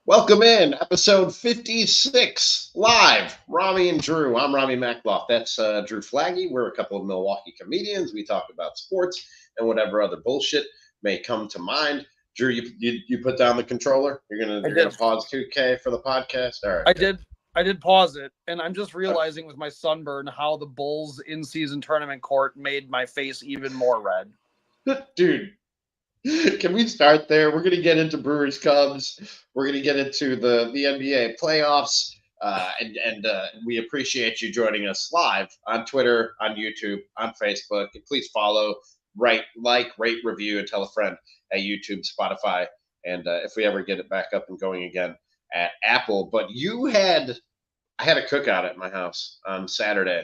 Welcome in episode 56 live. Ramie and Drew. I'm Ramie Mackloff. That's Drew Flaggy. We're a couple of Milwaukee comedians. We talk about sports and whatever other bullshit may come to mind. Drew, you put down the controller. I You're did. gonna pause 2K for the podcast. All right, I good. did. I did pause it, and I'm just realizing with my sunburn how the Bulls in-season tournament court made my face even more red. Dude, can we start there? We're gonna get into Brewers Cubs. We're gonna get into the NBA playoffs. And we appreciate you joining us live on Twitter, on YouTube, on Facebook. And please follow, rate, review, and tell a friend at YouTube, Spotify, and if we ever get it back up and going again at Apple. But I had a cookout at my house on Saturday,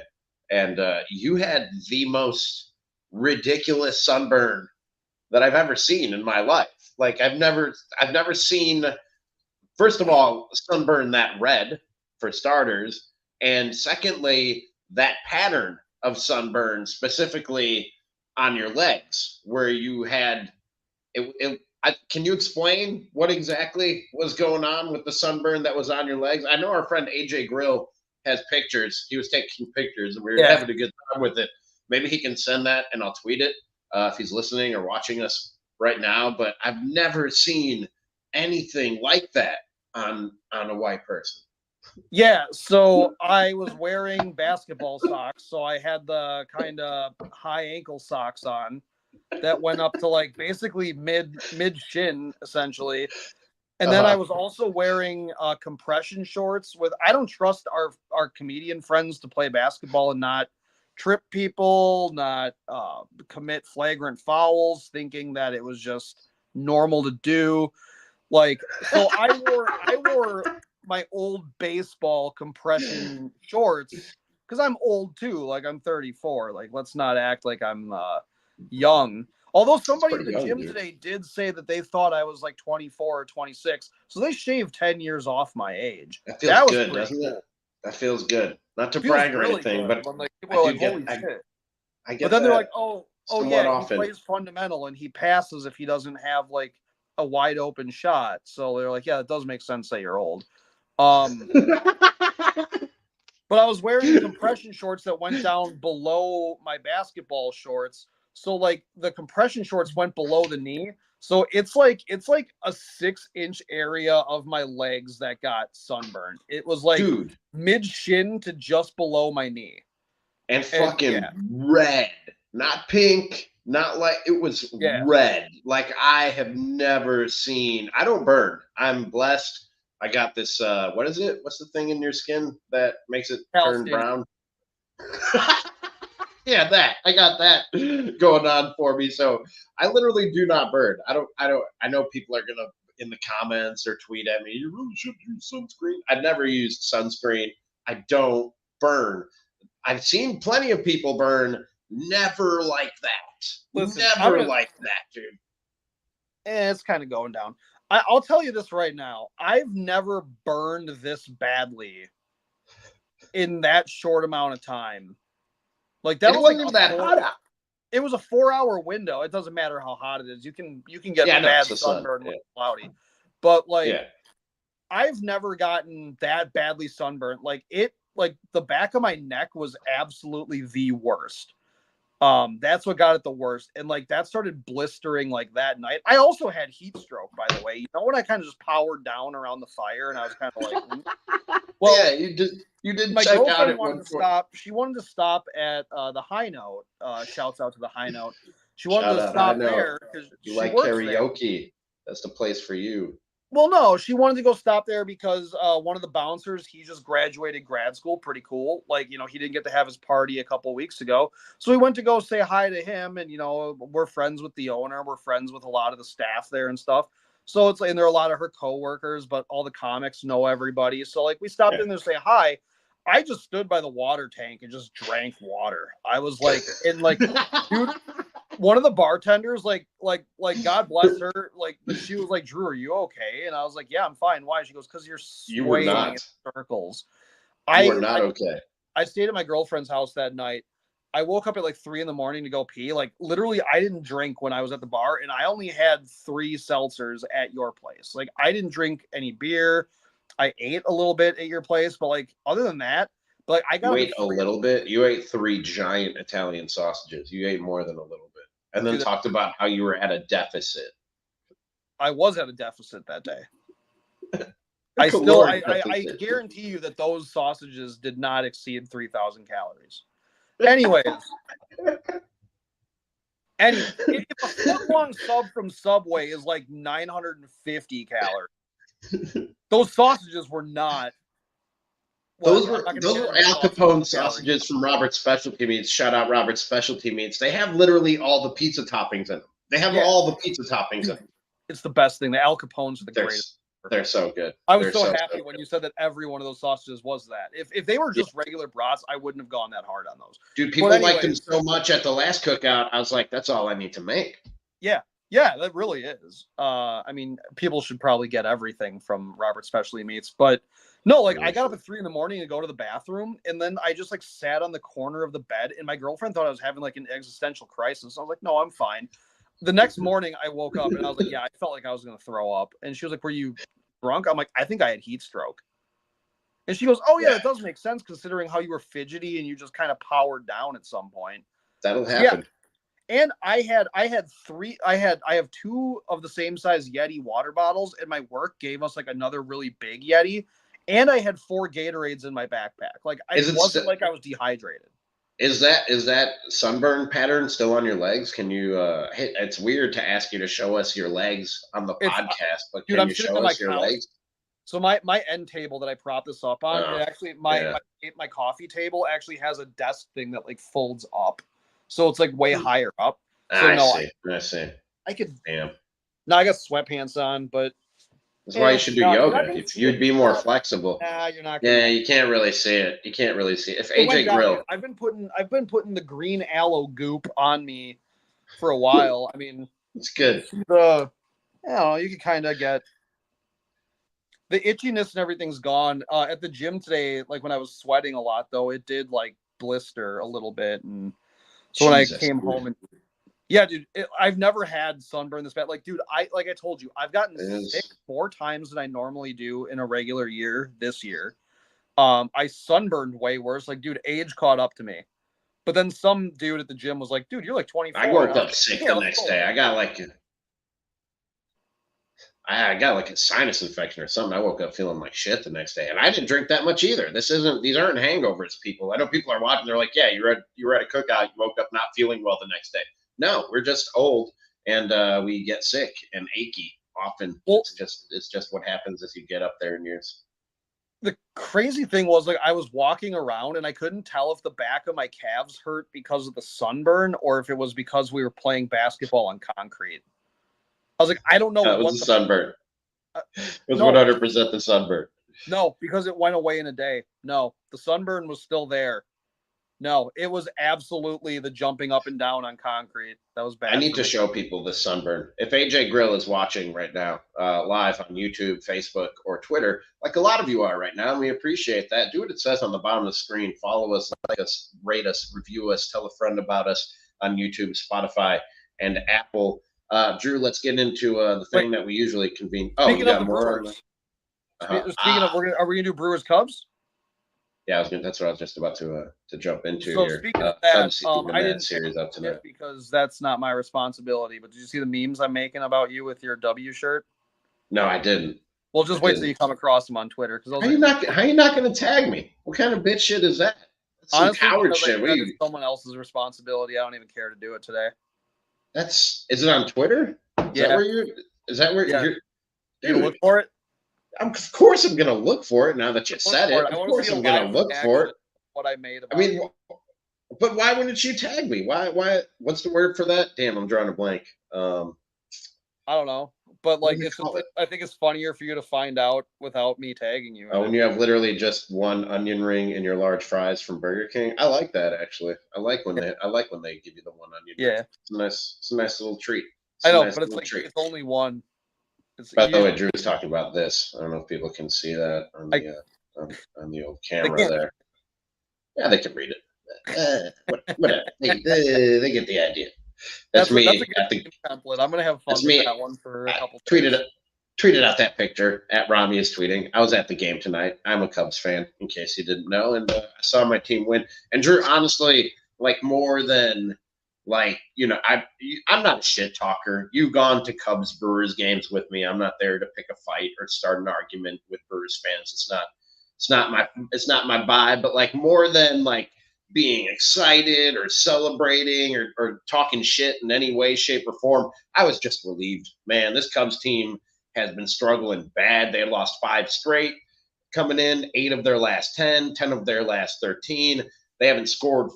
and you had the most ridiculous sunburn that I've ever seen in my life. Like I've never seen. First of all, sunburn that red for starters, and secondly, that pattern of sunburn specifically on your legs, where you had can you explain what exactly was going on with the sunburn that was on your legs? I know our friend AJ Grill has pictures. He was taking pictures, and we were Yeah. having a good time with it. Maybe he can send that, and I'll tweet it if he's listening or watching us right now. But I've never seen anything like that on a white person. Yeah, so I was wearing basketball socks, so I had the kind of high ankle socks on that went up to like basically mid shin essentially. And then I was also wearing compression shorts with I don't trust our comedian friends to play basketball and not trip people, not commit flagrant fouls, thinking that it was just normal to do. Like, so I wore my old baseball compression shorts because I'm old too. Like I'm 34. Like let's not act like I'm young. Although somebody at the young, gym dude. today did say that they thought I was like 24 or 26, so they shaved 10 years off my age. That feels That was good, pretty doesn't it? cool. That feels good. Not to Feels brag or really anything, good. but When like people I are do like, get "Holy shit!" I But get then they're like, that "Oh somewhat yeah, he often. plays fundamental and he passes if he doesn't have like a wide open shot." So they're like, "Yeah, it does make sense that you're old." Um, but I was wearing compression shorts that went down below my basketball shorts. So like the compression shorts went below the knee. So it's like a 6-inch area of my legs that got sunburned. It was like Dude, mid shin to just below my knee. and And fucking yeah, red, not pink, not like it was yeah. red. Like I have never seen. I don't burn. I'm blessed. I got this. What is it? What's the thing in your skin that makes it turn Palestinian. brown? Yeah, that I got that going on for me. So I literally do not burn. I don't. I know people are gonna in the comments or tweet at me. You really should use sunscreen. I've never used sunscreen. I don't burn. I've seen plenty of people burn. Never like that. Listen, Never like that, dude. it's kind of going down. I'll tell you this right now. I've never burned this badly in that short amount of time. Like that And it was like wasn't even a that hot out. it was a 4-hour window. It doesn't matter how hot it is. You can get Yeah, no, bad it's the sun. sunburn Yeah. when it's cloudy. But like Yeah. I've never gotten that badly sunburned. Like the back of my neck was absolutely the worst. That's what got it the worst. And like that started blistering like that night. I also had heat stroke, by the way. You know when I kind of just powered down around the fire and I was kind of like, well, Yeah, you did my check out girlfriend at wanted one to point. stop. She wanted to stop at the High Note. Shouts out to the High Note. She wanted Shout to out. I stop know. there because You she like works there. karaoke. That's the place for you. Well, no, she wanted to go stop there because one of the bouncers, he just graduated grad school. Pretty cool. Like, he didn't get to have his party a couple weeks ago. So we went to go say hi to him. And, we're friends with the owner. We're friends with a lot of the staff there and stuff. So it's like, and there are a lot of her coworkers, but all the comics know everybody. So like we stopped in there to say hi. I just stood by the water tank and just drank water. I was like, and like, dude, one of the bartenders, like God bless her, like she was like, Drew, are you okay? And I was like, yeah, I'm fine. Why? She goes, because you're You were swaying in not. circles. You are not okay. I stayed at my girlfriend's house that night, I woke up at like 3 a.m. to go pee. Like literally, I didn't drink when I was at the bar, and I only had 3 seltzers at your place. Like I didn't drink any beer. I ate a little bit at your place, but like other than that, like I got You ate a little bit. You ate 3 giant Italian sausages. You ate more than a little bit, and then talked about how you were at a deficit. I was at a deficit that day. I guarantee you that those sausages did not exceed 3,000 calories. Anyways, if a foot-long sub from Subway is like 950 calories, those sausages were not. Those were Al Capone sausages from Robert's Specialty Meats. Shout out Robert's Specialty Meats. They have literally all the pizza toppings in them. They have all the pizza toppings in them. It's the best thing. The Al Capones are the greatest. They're so good. I was so happy when you said that every one of those sausages was that. If they were just regular brats, I wouldn't have gone that hard on those. Dude, people liked them so much at the last cookout. I was like, that's all I need to make. Yeah, that really is. I mean, people should probably get everything from Robert's Specialty Meats, but no, like I got up at 3 a.m. to go to the bathroom, and then I just like sat on the corner of the bed, and my girlfriend thought I was having like an existential crisis. I was like, no, I'm fine. The next morning, I woke up and I was like, yeah, I felt like I was going to throw up. And she was like, were you drunk? I'm like, I think I had heat stroke. And she goes, oh, yeah, that does make sense considering how you were fidgety and you just kind of powered down at some point. That'll happen. Yeah. And I have 2 of the same size Yeti water bottles, and my work gave us like another really big Yeti. And I had 4 Gatorades in my backpack. Like, it wasn't like I was dehydrated. Is that sunburn pattern still on your legs? Can you it's weird to ask you to show us your legs on the podcast, but can you show us your legs? So my end table that I prop this up on, it actually my coffee table actually has a desk thing that like folds up. So it's like way higher up. So I see. I could Damn. No, I got sweatpants on, but that's why you should do yoga. You'd be more flexible. Nah, you're not. You can't really see it. If AJ Grill, I've been putting the green aloe goop on me for a while. I mean, it's good. You can kind of get the itchiness and everything's gone. At the gym today, like when I was sweating a lot, though, it did like blister a little bit, and so when I came home and. Yeah, dude, I've never had sunburn this bad. Like, dude, I told you, I've gotten sick 4 times than I normally do in a regular year this year. I sunburned way worse. Like, dude, age caught up to me. But then some dude at the gym was like, dude, you're like 24. I woke up sick the next day. I got like a sinus infection or something. I woke up feeling like shit the next day. And I didn't drink that much either. These aren't hangovers, people. I know people are watching, they're like, yeah, you were at a cookout, you woke up not feeling well the next day. No, we're just old and we get sick and achy often. Well, it's just what happens as you get up there in years. The crazy thing was, like, I was walking around and I couldn't tell if the back of my calves hurt because of the sunburn or if it was because we were playing basketball on concrete. I was like, I don't know. It was the sunburn. It was 100% the sunburn. No, because it went away in a day. No, the sunburn was still there. No, it was absolutely the jumping up and down on concrete. That was bad. I need to show people this sunburn. If AJ Grill is watching right now, live on YouTube, Facebook, or Twitter, like a lot of you are right now, and we appreciate that. Do what it says on the bottom of the screen. Follow us, like us, rate us, review us, tell a friend about us on YouTube, Spotify, and Apple. Drew, let's get into the thing that we usually convene. Oh, you got more? Speaking of, are we going to do Brewers Cubs? Yeah, that's what I was just about to jump into so here. Speaking of that, I didn't series up tonight because that's not my responsibility. But did you see the memes I'm making about you with your W shirt? No, I didn't. Well, just wait till you come across them on Twitter. Because how you not going to tag me? What kind of bitch shit is that? That's some honestly, coward shit. It's someone else's responsibility. I don't even care to do it today. Is it on Twitter? Is that where you're? You look for it. Of course I'm going to look for it now that you said it. Of course I'm going to look for it. What I made about but why wouldn't you tag me? Why? What's the word for that? Damn, I'm drawing a blank. I don't know. But like, I think it's funnier for you to find out without me tagging you. Oh, when you have literally just one onion ring and your large fries from Burger King. I like that actually. I like when they give you the one onion. Yeah, it's a nice little treat. I know, but it's like it's only one. By the way, Drew was talking about this. I don't know if people can see that on the old camera there. Yeah, they can read it. Whatever. They get the idea. That's That's a me. good template. I'm gonna have fun That's with me. that one for a I couple tweeted days. tweeted out that picture at Ramie is tweeting. I was at the game tonight. I'm a Cubs fan, in case you didn't know, and I saw my team win. And Drew, honestly, like more than like I'm not a shit talker. You've gone to Cubs-Brewers games with me. I'm not there to pick a fight or start an argument with Brewers fans. It's not my vibe. But like more than like being excited or celebrating or talking shit in any way, shape, or form, I was just relieved. Man, this Cubs team has been struggling bad. They had lost 5 straight coming in, 8 of their last 10 of their last 13. They haven't scored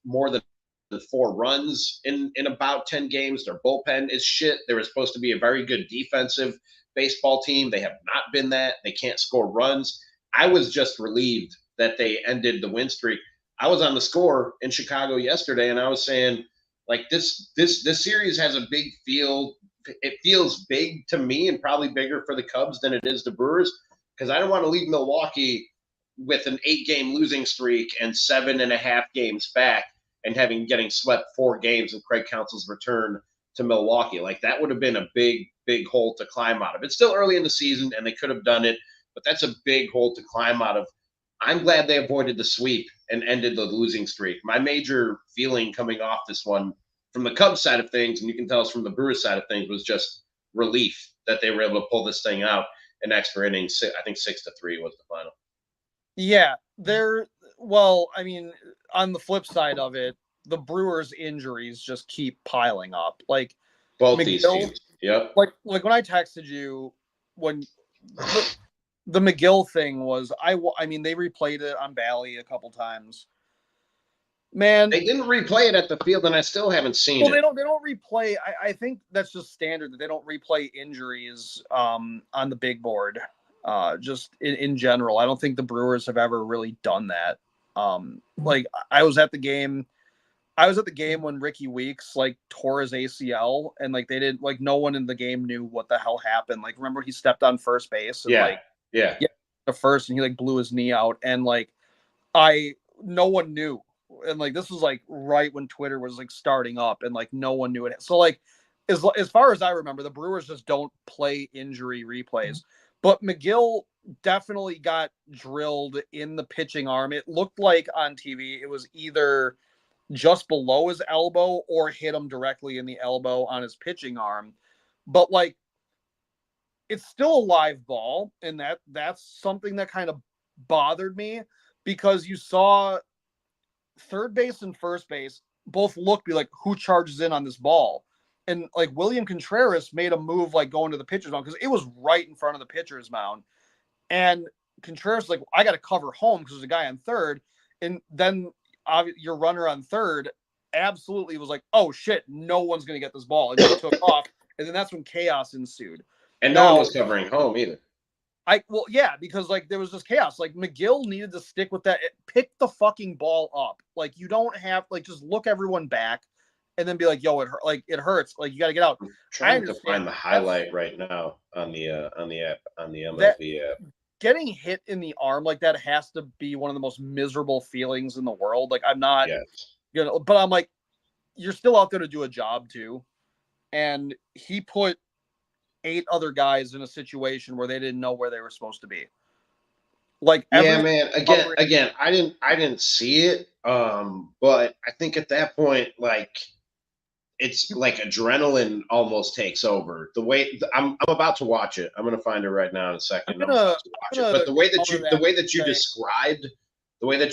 more than 4 runs in about 10 games. Their bullpen is shit. They were supposed to be a very good defensive baseball team. They have not been that. They can't score runs. I was just relieved that they ended the win streak. I was on the score in Chicago yesterday, and I was saying, like this series has a big feel. It feels big to me, and probably bigger for the Cubs than it is the Brewers, because I don't want to leave Milwaukee with an 8-game losing streak and 7.5 games back, and getting swept 4 games in Craig Counsell's return to Milwaukee. Like that would have been a big hole to climb out of. It's still early in the season, and they could have done it, but that's a big hole to climb out of. I'm glad they avoided the sweep and ended the losing streak. My major feeling coming off this one from the Cubs side of things, and you can tell us from the Brewers side of things, was just relief that they were able to pull this thing out in extra innings. I think 6-3 was the final. Yeah, well, I mean, on the flip side of it, the Brewers' injuries just keep piling up. Like both McGill, these teams. Yep. Like when I texted you when the McGill thing was, I mean, they replayed it on Bally a couple times. Man, they didn't replay it at the field, and I still haven't seen it. They don't replay. I think that's just standard that they don't replay injuries on the big board. Just in general, I don't think the Brewers have ever really done that. Like I was at the game when Ricky Weeks like tore his ACL, and like they didn't, like no one in the game knew what the hell happened. Like remember he stepped on first base and yeah, the first, and he like blew his knee out, and like no one knew. And like this was like right when Twitter was like starting up, and like no one knew it. So like as far as I remember, the Brewers just don't play injury replays. But McGill definitely got drilled in the pitching arm. It looked like on TV it was either just below his elbow or hit him directly in the elbow on his pitching arm. But like it's still a live ball, and that's something that kind of bothered me, because you saw third base and first base both be like, who charges in on this ball? And like William Contreras made a move like going to the pitcher's mound, because it was right in front of the pitcher's mound. And Contreras like, I got to cover home because there's a guy on third. And then your runner on third absolutely was like, oh shit, no one's going to get this ball. And he took off. And then that's when chaos ensued. And no one was covering home either. Because like there was just chaos. Like McGill needed to stick with that. Pick the fucking ball up. Like you don't have like just look everyone back, and then be like, "Yo, it hurts. Like you got to get out." I'm trying to find the highlight right now on the app, on the MLB app. Getting hit in the arm like that has to be one of the most miserable feelings in the world. Like I'm not, but I'm like, you're still out there to do a job too, and he put 8 other guys in a situation where they didn't know where they were supposed to be. Like man. Again, I didn't see it. But I think at that point, like it's like adrenaline almost takes over. The way I'm about to watch it. I'm gonna find it right now in a second. I'm about to watch it. But the way that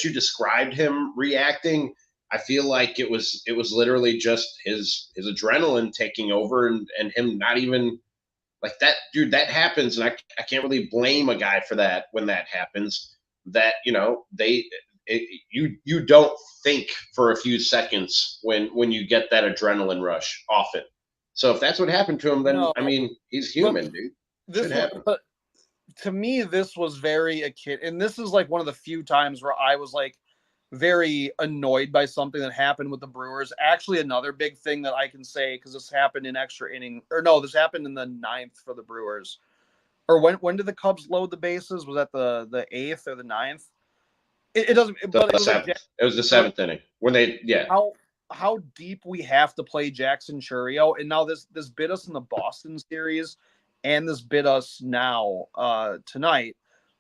you described him reacting, I feel like it was literally just his adrenaline taking over, and him not even. Like that, dude, that happens, and I can't really blame a guy for that when that happens. That you don't think for a few seconds when you get that adrenaline rush often. So if that's what happened to him, then I mean he's human, dude. Should happen. But to me, this was very akin, and this is like one of the few times where I was like very annoyed by something that happened with the Brewers. Actually, another big thing that I can say, because this happened in extra inning, or no, this happened in the 9th for the Brewers. Or when did the Cubs load the bases? Was that the 8th or the 9th? It doesn't, but it was like Seventh. It was the seventh inning when they how deep we have to play Jackson Chourio, and now this bit us in the Boston series, and this bit us now tonight,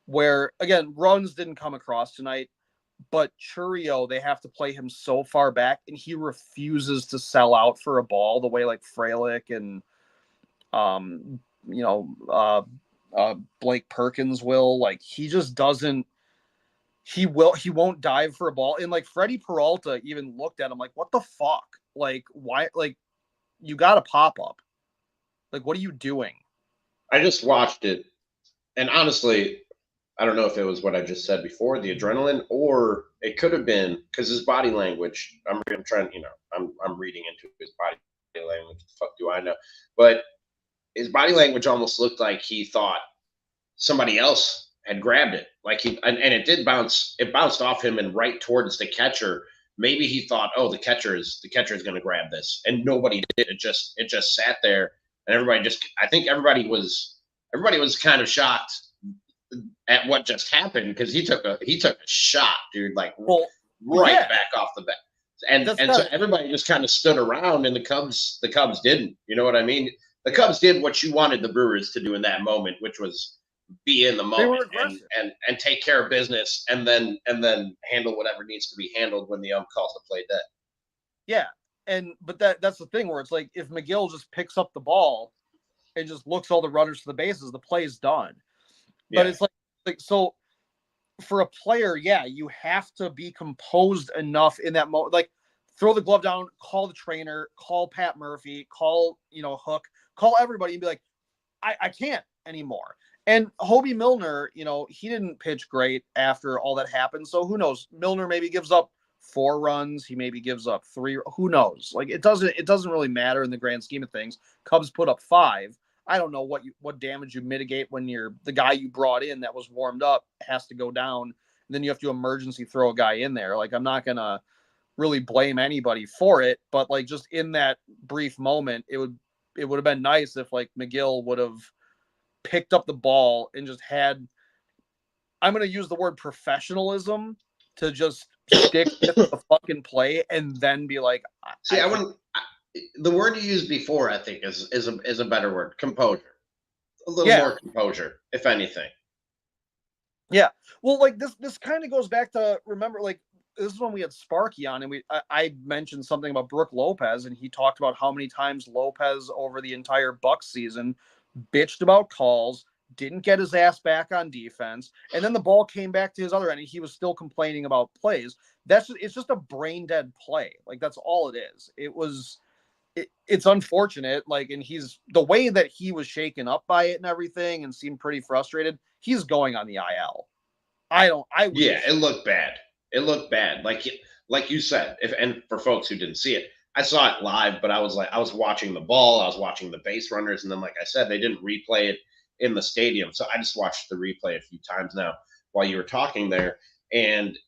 where again runs didn't come across tonight, but Chourio, they have to play him so far back, and he refuses to sell out for a ball the way like Frelick and Blake Perkins will. Like he just doesn't. He won't dive for a ball. And like Freddie Peralta even looked at him like, what the fuck? Like, why? Like, you got a pop up. Like, what are you doing? I just watched it, and honestly, I don't know if it was what I just said before, the adrenaline, or it could have been because his body language. I'm trying, I'm reading into his body language. The fuck do I know? But his body language almost looked like he thought somebody else had grabbed it. Like and it did bounce. It bounced off him and right towards the catcher. Maybe he thought, oh, the catcher is going to grab this, and nobody did. It just sat there, and I think everybody was kind of shocked at what just happened because he took a shot, dude, like back off the bat, and so everybody just kind of stood around, and the Cubs didn't. You know what I mean? The Cubs did what you wanted the Brewers to do in that moment, which was be in the moment and take care of business, and then handle whatever needs to be handled when the ump calls the play dead. Yeah, but that's the thing where it's like if McGill just picks up the ball and just looks all the runners to the bases, the play is done. But it's like so for a player, you have to be composed enough in that moment. Like throw the glove down, call the trainer, call Pat Murphy, call Hook, call everybody, and be like, I can't anymore. And Hobie Milner, he didn't pitch great after all that happened. So who knows? Milner maybe gives up 4 runs. He maybe gives up 3. Who knows? Like it doesn't really matter in the grand scheme of things. Cubs put up 5. I don't know what damage you mitigate when the guy you brought in that was warmed up has to go down. And then you have to emergency throw a guy in there. Like I'm not going to really blame anybody for it, but like just in that brief moment, it would have been nice if like McGill would have picked up the ball and just had, I'm going to use the word professionalism to just stick with the fucking play and then be like, the word you used before, I think is a better word. Composure, a little more composure, if anything. Yeah. Well, like this kind of goes back to, remember, like this is when we had Sparky on, and I mentioned something about Brooke Lopez, and he talked about how many times Lopez over the entire Bucs season bitched about calls, didn't get his ass back on defense, and then the ball came back to his other end, and he was still complaining about plays. It's just a brain dead play. Like that's all it is. It's unfortunate. Like, and he's the way that he was shaken up by it and everything, and seemed pretty frustrated. He's going on the IL. It looked bad. It looked bad. Like you said, and for folks who didn't see it, I saw it live, but I was watching the ball, I was watching the base runners, and then like I said, they didn't replay it in the stadium. So I just watched the replay a few times now while you were talking there. And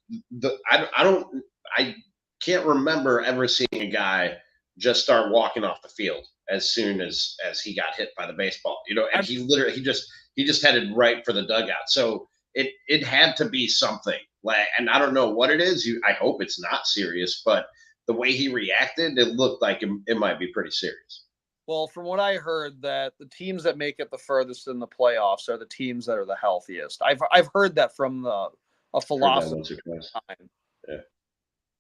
I can't remember ever seeing a guy just start walking off the field as soon as he got hit by the baseball. And he just headed right for the dugout. So it had to be something. And I don't know what it is. I hope it's not serious, but the way he reacted, it looked like it might be pretty serious. Well, from what I heard, that the teams that make it the furthest in the playoffs are the teams that are the healthiest. I've heard that from a philosopher. Yeah.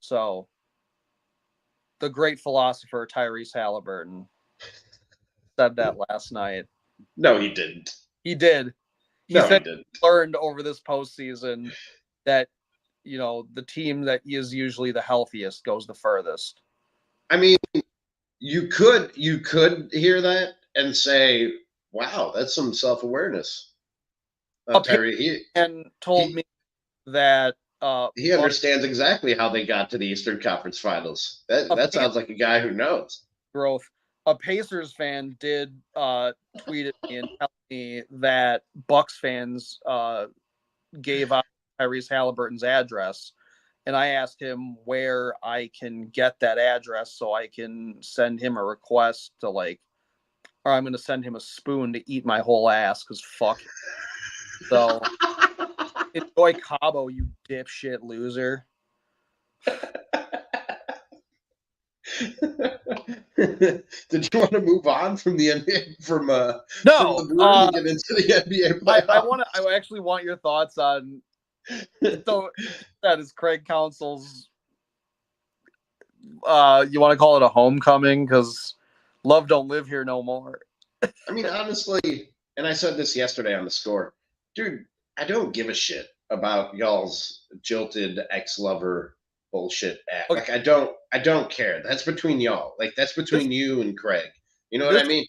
So the great philosopher Tyrese Halliburton said that last night. No, he didn't. He did. He said he learned over this postseason that the team that is usually the healthiest goes the furthest. I mean, you could hear that and say, "Wow, that's some self-awareness." Terry told me that he understands exactly how they got to the Eastern Conference Finals. That sounds like a guy who knows. Growth. A Pacers fan did tweet at me and tell me that Bucks fans gave out Tyrese Halliburton's address, and I asked him where I can get that address so I can send him a request to or I'm going to send him a spoon to eat my whole ass because fuck. So Enjoy Cabo, you dipshit loser. Did you want to move on from the NBA from the No, Brewers and get into the NBA playoffs? I actually want your thoughts on. So that is Craig Counsell's. You want to call it a homecoming because love don't live here no more. I mean, honestly, and I said this yesterday on the score, dude. I don't give a shit about y'all's jilted ex-lover bullshit act. Okay. Like, I don't care. That's between y'all. Like, that's between you and Craig. You know what I mean?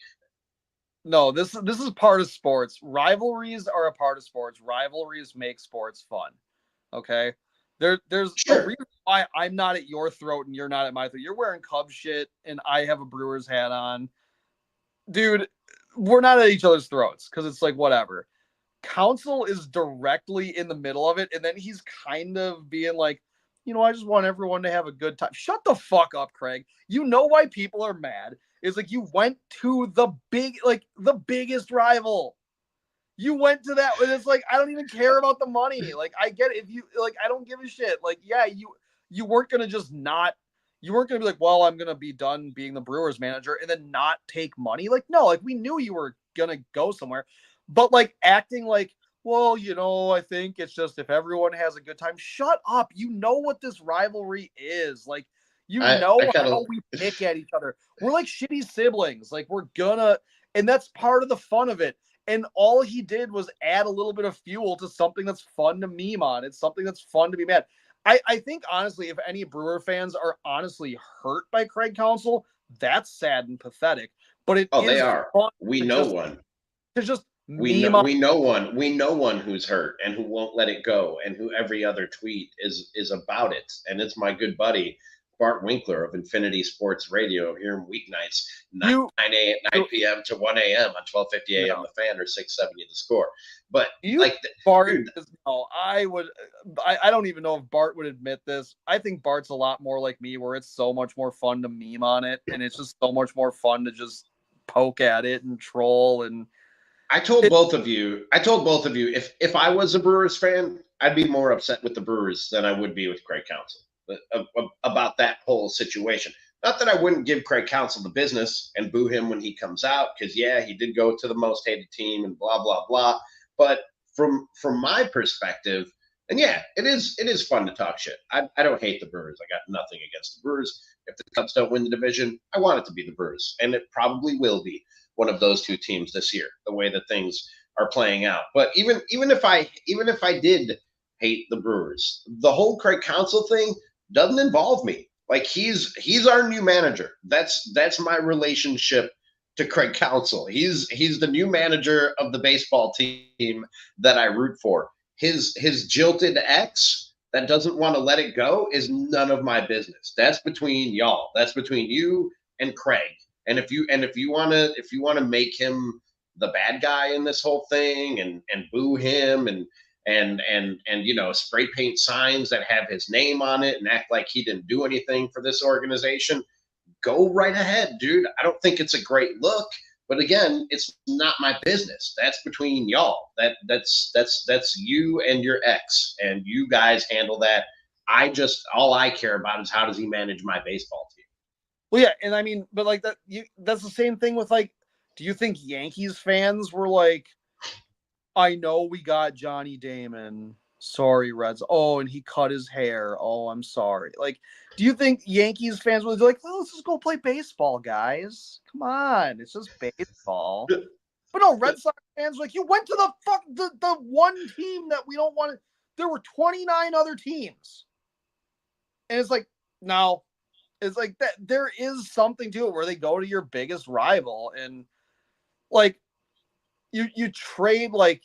No, this is part of sports. Rivalries are a part of sports. Rivalries make sports fun. Okay. There's a reason why I'm not at your throat and you're not at my throat. You're wearing Cubs shit and I have a Brewers hat on. Dude, we're not at each other's throats because it's like whatever. Counsell is directly in the middle of it, and then he's kind of being like, I just want everyone to have a good time. Shut the fuck up, Craig. You know why people are mad? It's like you went to the biggest rival. You went to that, and it's like I don't even care about the money. Like I get it. If you like, I don't give a shit. Like, yeah, you weren't gonna just not. You weren't gonna be like, well, I'm gonna be done being the Brewers manager and then not take money. Like, no, like we knew you were gonna go somewhere. But like acting like, well, I think it's just if everyone has a good time. Shut up. You know what this rivalry is. Like, how we pick at each other. We're like shitty siblings. Like and that's part of the fun of it. And all he did was add a little bit of fuel to something that's fun to meme on. It's something that's fun to be mad. I think honestly, if any Brewer fans are honestly hurt by Craig Counsell, that's sad and pathetic. But they are. Fun we know one. To just we know one who's hurt and who won't let it go and who every other tweet is about it. And it's my good buddy Bart Winkler of Infinity Sports Radio here in weeknights, 9 p.m. to 1 a.m. on 1250 a.m. The Fan or 670 The Score. But Bart, I don't even know if Bart would admit this. I think Bart's a lot more like me, where it's so much more fun to meme on it, and it's just so much more fun to just poke at it and troll. And I told both of you, if I was a Brewers fan, I'd be more upset with the Brewers than I would be with Craig Counsell about that whole situation. Not that I wouldn't give Craig Counsell the business and boo him when he comes out, because yeah, he did go to the most hated team and blah blah blah. But from my perspective, and yeah, it is fun to talk shit. I don't hate the Brewers. I got nothing against the Brewers. If the Cubs don't win the division, I want it to be the Brewers, and it probably will be one of those two teams this year, the way that things are playing out. But even if I did hate the Brewers, the whole Craig Counsell thing doesn't involve me. Like he's our new manager. That's my relationship to Craig Counsell. He's the new manager of the baseball team that I root for. His jilted ex that doesn't want to let it go is none of my business. That's between y'all. That's between you and Craig. And if you want to make him the bad guy in this whole thing and boo him and spray paint signs that have his name on it and act like he didn't do anything for this organization, go right ahead, dude. I don't think it's a great look, but again, it's not my business. That's between y'all. That's you and your ex, and you guys handle that. All I care about is how does he manage my baseball team. Well, yeah, and I mean, but like that's the same thing with like, do you think Yankees fans were like, I know we got Johnny Damon. Sorry, Reds. Oh, and he cut his hair. Oh, I'm sorry. Like, do you think Yankees fans were like, oh, let's just go play baseball, guys? Come on, it's just baseball. But no, Red Sox fans were like, you went to the one team that we don't want to. There were 29 other teams, and it's like, no, it's like that. There is something to it where they go to your biggest rival and like. You trade like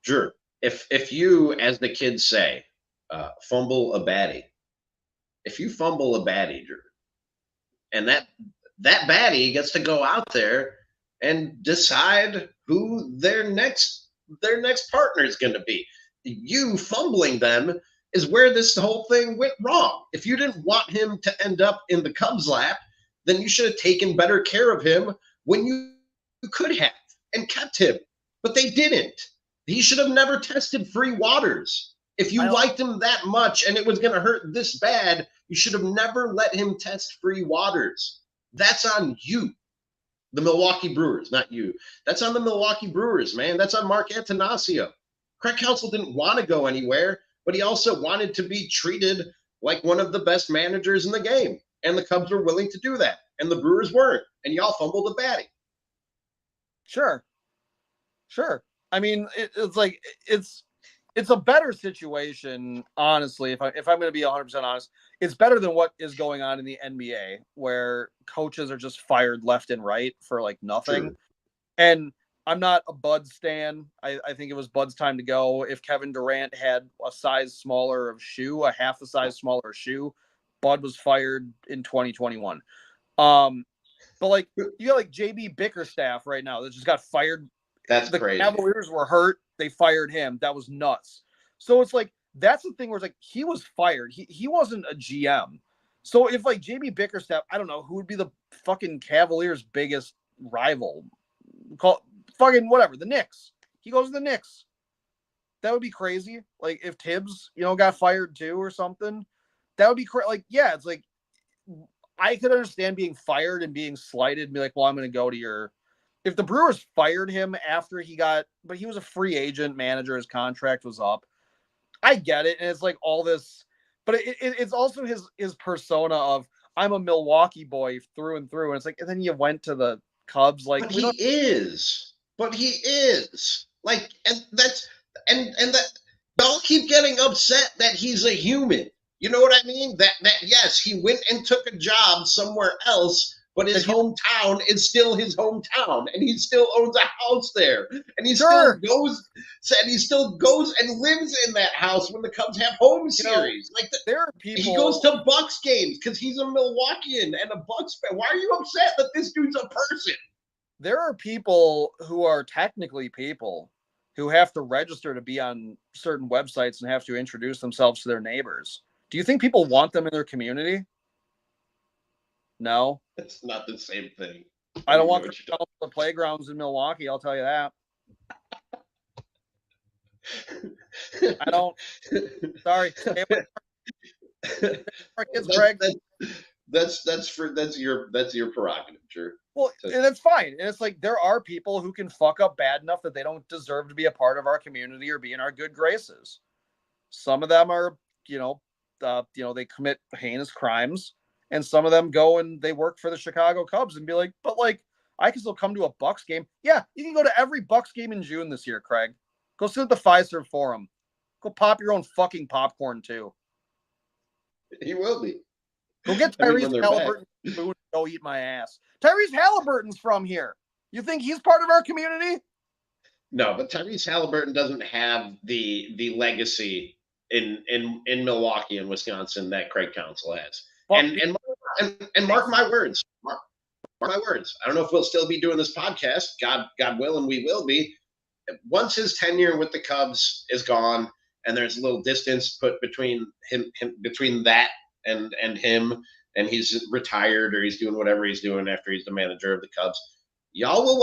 sure. If you, as the kids say, fumble a baddie. If you fumble a baddie, Drew, and that baddie gets to go out there and decide who their next partner is going to be. You fumbling them is where this whole thing went wrong. If you didn't want him to end up in the Cubs' lap, then you should have taken better care of him when you could have. And kept him, but they didn't. He should have never tested free waters. If you liked him that much and it was going to hurt this bad, you should have never let him test free waters. That's on you, the Milwaukee Brewers, not you. That's on the Milwaukee Brewers, man. That's on Mark Attanasio. Craig Counsell didn't want to go anywhere, but he also wanted to be treated like one of the best managers in the game. And the Cubs were willing to do that. And the Brewers weren't. And y'all fumbled the batting. Sure. I mean, it's like it's a better situation, honestly. If I'm going to be 100% honest, it's better than what is going on in the NBA, where coaches are just fired left and right for like nothing. True. And I'm not a Bud stan. I think it was Bud's time to go. If Kevin Durant had a size smaller of shoe, a half the size smaller shoe, Bud was fired in 2021. But like you got like JB Bickerstaff right now that just got fired. That's crazy. The Cavaliers were hurt. They fired him. That was nuts. So it's like, that's the thing where it's like, he was fired. He wasn't a GM. So if like JB Bickerstaff, I don't know, who would be the fucking Cavaliers' biggest rival? Call fucking whatever, the Knicks. He goes to the Knicks. That would be crazy. Like if Tibbs, got fired too or something, that would be crazy. Like, yeah, it's like, I could understand being fired and being slighted and be like, well, I'm going to go to your... If the Brewers fired him after but he was a free agent manager, his contract was up. I get it. And it's like all this, but it's also his persona of, I'm a Milwaukee boy through and through. And it's like, and then you went to the Cubs. Like, but he is like, and that's, and that y'all keep getting upset that he's a human. You know what I mean? That yes, he went and took a job somewhere else, but his hometown is still his hometown, and he still owns a house there, and he still goes and lives in that house when the Cubs have home series. There are people. He goes to Bucks games because he's a Milwaukeean and a Bucks fan. Why are you upset that this dude's a person? There are people who are technically people who have to register to be on certain websites and have to introduce themselves to their neighbors. Do you think people want them in their community? No. It's not the same thing. I don't want the playgrounds in Milwaukee, I'll tell you that. I don't. Sorry. That's your prerogative, sure. Well, and that's fine. And it's like there are people who can fuck up bad enough that they don't deserve to be a part of our community or be in our good graces. Some of them are, they commit heinous crimes. And some of them go and they work for the Chicago Cubs and be like, but like, I can still come to a Bucks game. Yeah, you can go to every Bucks game in June this year, Craig. Go sit at the Fiserv Forum. Go pop your own fucking popcorn too. He will be. Go get Tyrese Halliburton food and go eat my ass. Tyrese Halliburton's from here. You think he's part of our community? No, but Tyrese Halliburton doesn't have the legacy in Milwaukee and Wisconsin that Craig Counsell has. And mark my words. Mark my words. I don't know if we'll still be doing this podcast. God willing, we will be. Once his tenure with the Cubs is gone, and there's a little distance put between that and him, and he's retired or he's doing whatever he's doing after he's the manager of the Cubs, y'all will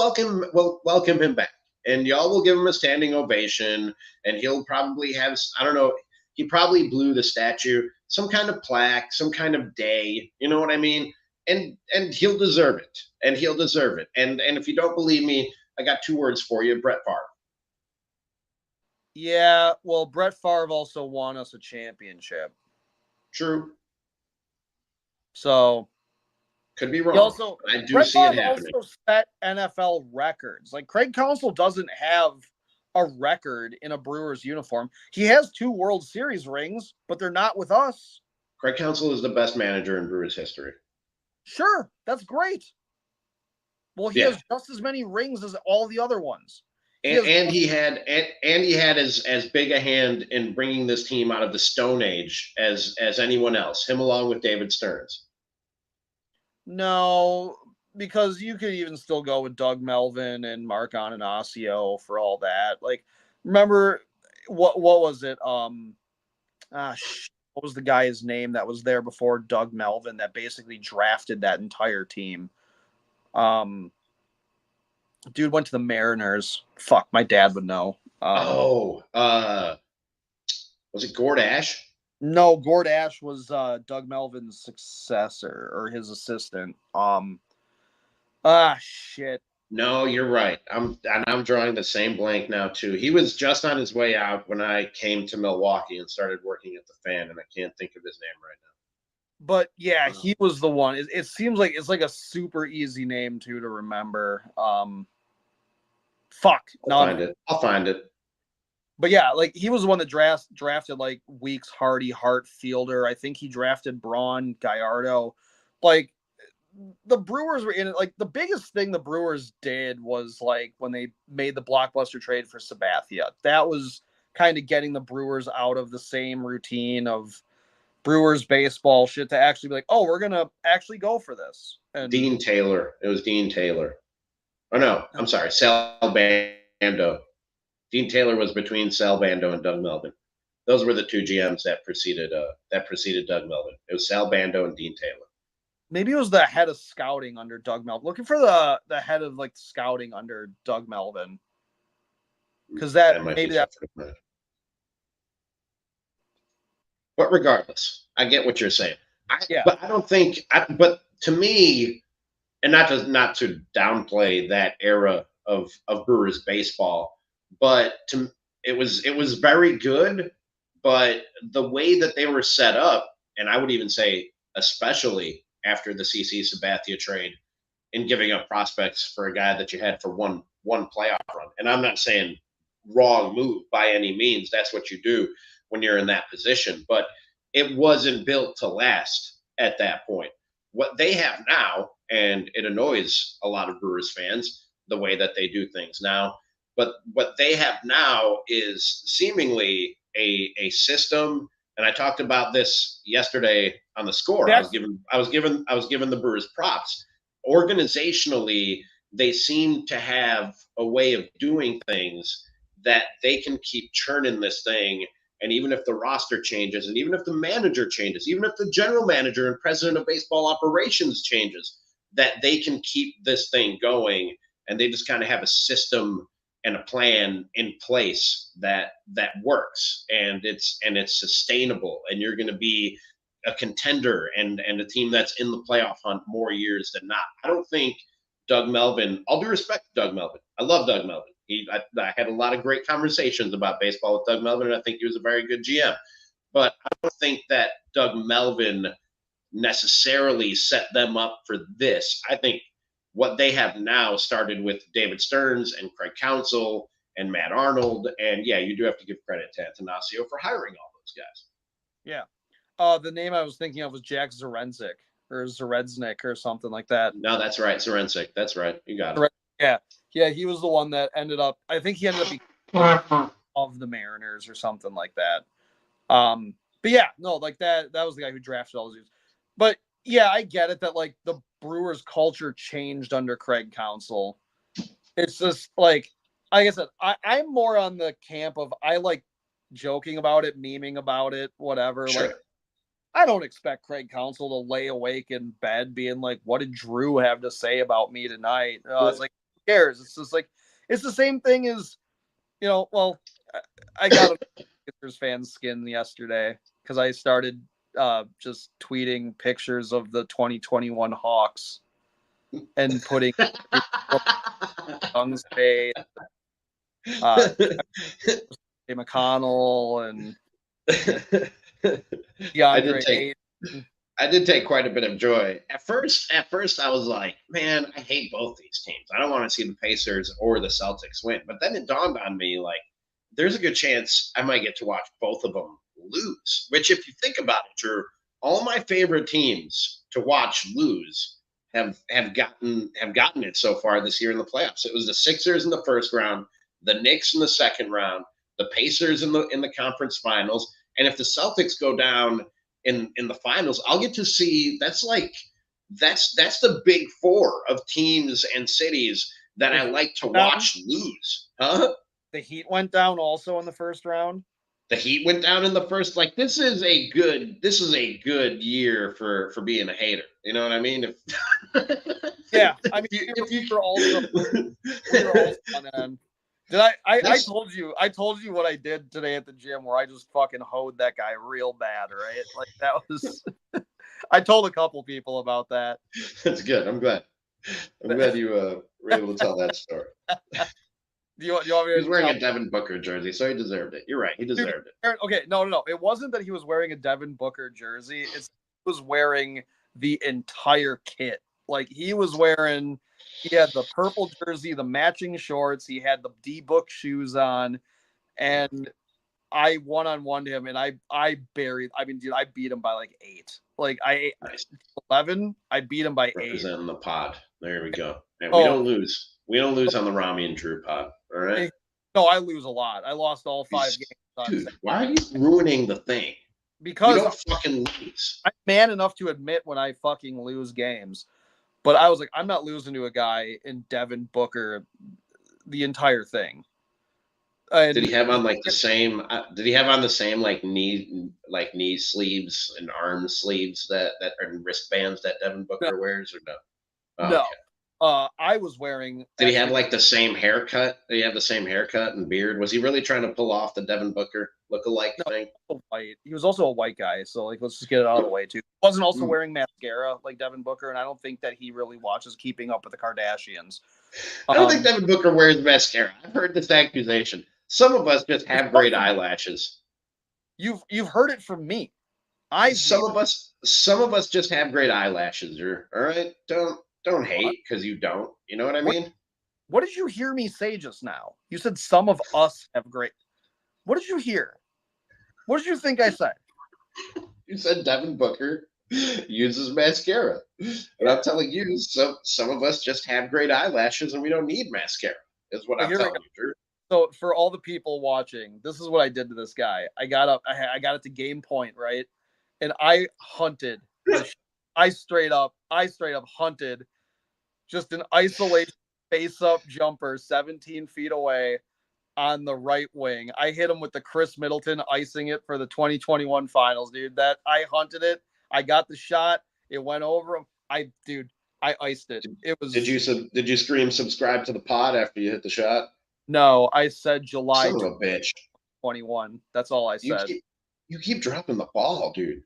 welcome him back, and y'all will give him a standing ovation, and he'll probably have, I don't know, he probably blew the statue, some kind of plaque, some kind of day, you know what I mean? And he'll deserve it. And he'll deserve it. And if you don't believe me, I got 2 words for you, Brett Favre. Yeah, well, Brett Favre also won us a championship. True. So could be wrong. I do see it happening. Also set NFL records. Like Craig Counsell doesn't have a record in a Brewers uniform. He has 2 World Series rings, but they're not with us. Craig Counsell is the best manager in Brewers history. Sure, that's great. Well, he has just as many rings as all the other ones. He had as big a hand in bringing this team out of the Stone Age as anyone else. Him along with David Stearns. No, because you could even still go with Doug Melvin and Mark Attanasio for all that. Like, remember what was it? What was the guy's name that was there before Doug Melvin that basically drafted that entire team? Dude went to the Mariners. Fuck, my dad would know. Was it Gord Ash? No, Gord Ash was Doug Melvin's successor or his assistant. Shit. No, you're right. I'm drawing the same blank now too. He was just on his way out when I came to Milwaukee and started working at the Fan, and I can't think of his name right now. But yeah, he was the one. It seems like it's like a super easy name too to remember. Fuck. I'll find it. But yeah, like he was the one that drafted like Weeks, Hardy, Hart, Fielder. I think he drafted Braun, Gallardo. Like the Brewers were in it. Like the biggest thing the Brewers did was like when they made the blockbuster trade for Sabathia. That was kind of getting the Brewers out of the same routine of Brewers baseball shit to actually be like, oh, we're gonna actually go for this. And Dean Taylor. It was Dean Taylor. Oh no, I'm sorry, Sal Bando. Dean Taylor was between Sal Bando and Doug Melvin. Those were the two GMs that preceded Doug Melvin. It was Sal Bando and Dean Taylor. Maybe it was the head of scouting under Doug Melvin. Looking for the head of like scouting under Doug Melvin. Because that maybe that. But regardless, I get what you're saying. Yeah. But I don't think. But to me, and not to downplay that era of Brewers baseball, but it was very good. But the way that they were set up, and I would even say, especially after the CC Sabathia trade, in giving up prospects for a guy that you had for one playoff run. And I'm not saying wrong move by any means. That's what you do when you're in that position. But it wasn't built to last at that point. What they have now, and it annoys a lot of Brewers fans, the way that they do things now, but what they have now is seemingly a system. And I talked about this yesterday on the score. I was given the Brewers props. Organizationally, they seem to have a way of doing things that they can keep churning this thing. And even if the roster changes, and even if the manager changes, even if the general manager and president of baseball operations changes, that they can keep this thing going. And they just kind of have a system and a plan in place that works, and it's sustainable, and you're going to be a contender and a team that's in the playoff hunt more years than not. I don't think Doug Melvin, all due respect to Doug Melvin, I love Doug Melvin. I had a lot of great conversations about baseball with Doug Melvin, and I think he was a very good GM. But I don't think that Doug Melvin necessarily set them up for this. I think what they have now started with David Stearns and Craig Counsell and Matt Arnold. And yeah, you do have to give credit to Attanasio for hiring all those guys. Yeah. The name I was thinking of was Jack Zarenznik or Zarenznik or something like that. No, that's right. Zarenznik. That's right. You got it. Yeah. Yeah. He was the one that ended up, I think he ended up being of the Mariners or something like that. But yeah, no, like that was the guy who drafted all those dudes. But yeah, I get it that like the Brewers culture changed under Craig Counsell. It's just like I said, I'm more on the camp of I like joking about it, memeing about it, whatever. Sure. Like I don't expect Craig Counsell to lay awake in bed being like, what did Drew have to say about me tonight? It's like, who cares? It's just like it's the same thing as, well, I got a Pacers fan skin yesterday because I started just tweeting pictures of the 2021 Hawks and putting on the stage, McConnell and DeAndre. I did take quite a bit of joy. At first, I was like, man, I hate both these teams. I don't want to see the Pacers or the Celtics win. But then it dawned on me, like, there's a good chance I might get to watch both of them lose. Which, if you think about it, Drew, all my favorite teams to watch lose have gotten it so far this year in the playoffs. It was the Sixers in the first round, the Knicks in the second round, the Pacers in the conference finals, and if the Celtics go down in the finals, I'll get to see. That's the big four of teams and cities that I like to watch lose. Huh? The Heat went down also in the first round. The Heat went down in the first. Like this is a good year for being a hater. You know what I mean? Yeah, I mean, we were also on Did I told you what I did today at the gym where I just fucking hoed that guy real bad, right? Like that was I told a couple people about that. That's good. I'm glad you were able to tell that story. Do you want me He to was wearing tell? a Devin Booker jersey, so he deserved it. You're right. He deserved it. Okay, no. It wasn't that he was wearing a Devin Booker jersey. He was wearing the entire kit. Like he had the purple jersey, the matching shorts. He had the D Book shoes on, and I one-on-one him, and I beat him by like 8. Like Nice. 11. I beat him by 8. Representing the pod. There we go. And we don't lose. We don't lose on the Ramie and Drew pod. All right. No, I lose a lot. I lost all 5 games. Dude, why are you ruining the thing? Because you don't fucking lose. I'm man enough to admit when I fucking lose games. But I was like, I'm not losing to a guy in Devin Booker the entire thing. Did he have on like the same? Did he have on the same like knee sleeves and arm sleeves that are wristbands that Devin Booker wears, or no? Oh, no. Okay. I was wearing. Did he have like the same haircut? Did he have the same haircut and beard? Was he really trying to pull off the Devin Booker look-alike thing? White. He was also a white guy, so like let's just get it out of the way too. He wasn't also wearing mascara like Devin Booker, and I don't think that he really watches Keeping Up with the Kardashians. I don't think Devin Booker wears mascara. I've heard this accusation. Some of us just have great eyelashes. You've heard it from me. Some of us just have great eyelashes. All right. Don't hate because you don't. You know what I mean? What did you hear me say just now? You said some of us have great. What did you hear? What did you think I said? You said Devin Booker uses mascara. And I'm telling you, some of us just have great eyelashes and we don't need mascara, is what I'm telling you, Drew. So for all the people watching, this is what I did to this guy. I got it to game point, right? And I hunted. I straight up hunted just an isolation face-up jumper 17 feet away on the right wing. I hit him with the Chris Middleton icing it for the 2021 finals, dude. That I hunted it. I got the shot. It went over him. I iced it. It was. Did you scream subscribe to the pod after you hit the shot? No, I said July. Son of a bitch. 21. That's all I said. You keep dropping the ball, dude.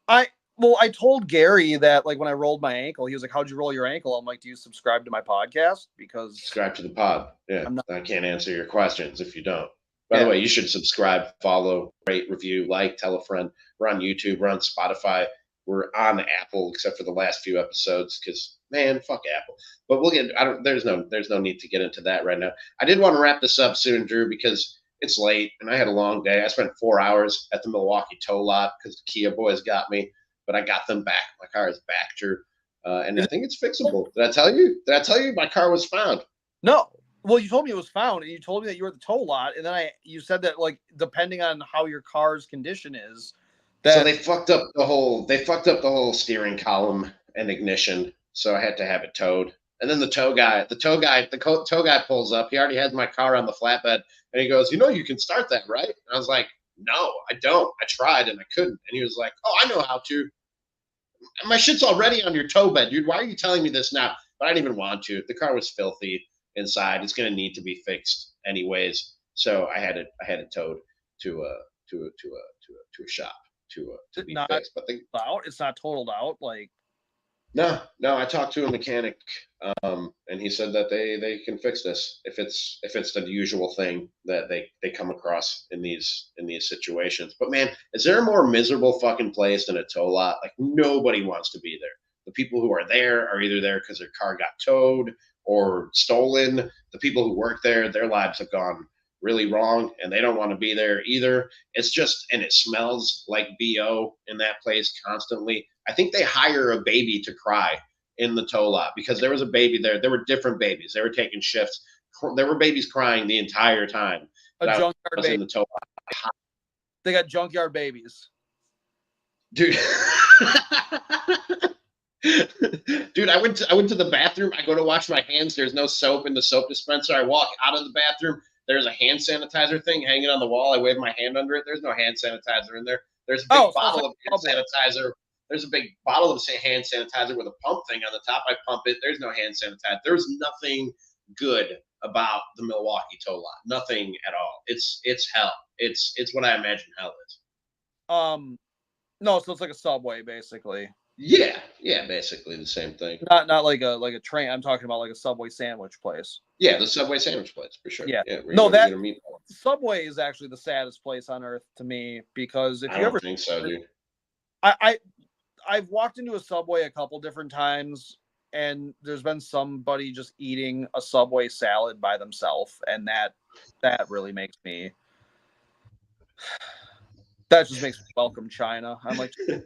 I told Gary that like when I rolled my ankle, he was like, "How'd you roll your ankle?" I'm like, "Do you subscribe to my podcast?" Because subscribe to the pod. Yeah, I can't answer your questions if you don't. By the way, you should subscribe, follow, rate, review, like, tell a friend. We're on YouTube. We're on Spotify. We're on Apple, except for the last few episodes, because man, fuck Apple. But we'll get. There's no need to get into that right now. I did want to wrap this up soon, Drew, because it's late and I had a long day. I spent 4 hours at the Milwaukee tow lot because the Kia boys got me, but I got them back. My car is back, Drew, and I think it's fixable. Did I tell you? My car was found? No. Well, you told me it was found, and you told me that you were at the tow lot, and then you said that like depending on how your car's condition is. So they fucked up the whole steering column and ignition. So I had to have it towed. And then the tow guy pulls up. He already has my car on the flatbed, and he goes, "You can start that, right?" And I was like, "No, I don't. I tried and I couldn't." And he was like, "Oh, I know how to. My shit's already on your tow bed, dude. Why are you telling me this now?" But I didn't even want to. The car was filthy inside. It's going to need to be fixed anyways. So I had it towed to a shop to be fixed. But it's not totaled out. Like no, I talked to a mechanic, and he said that they can fix this if it's the usual thing that they come across in these situations. But man, is there a more miserable fucking place than a tow lot? Like nobody wants to be there. The people who are there are either there because their car got towed or stolen. The people who work there, their lives have gone really wrong and they don't want to be there either. It's just, and it smells like BO in that place constantly. I think they hire a baby to cry in the tow lot because there was a baby there. There were different babies. They were taking shifts. There were babies crying the entire time. A junkyard baby. In the tow lot. They got junkyard babies. Dude. Dude, I went to the bathroom. I go to wash my hands. There's no soap in the soap dispenser. I walk out of the bathroom. There's a hand sanitizer thing hanging on the wall. I wave my hand under it. There's no hand sanitizer in there. There's a big bottle of hand sanitizer. There's a big bottle of hand sanitizer with a pump thing on the top. I pump it. There's no hand sanitizer. There's nothing good about the Milwaukee tow lot. Nothing at all. It's hell. It's what I imagine hell is. No, so it's like a Subway basically. Yeah, basically the same thing. Not like a train. I'm talking about like a Subway sandwich place. Yeah, the Subway sandwich place for sure. Yeah. No, that Subway is actually the saddest place on earth to me because if I you don't ever think so, dude. I've walked into a Subway a couple different times, and there's been somebody just eating a Subway salad by themselves, and that really makes me. That just makes me welcome China. I'm like, if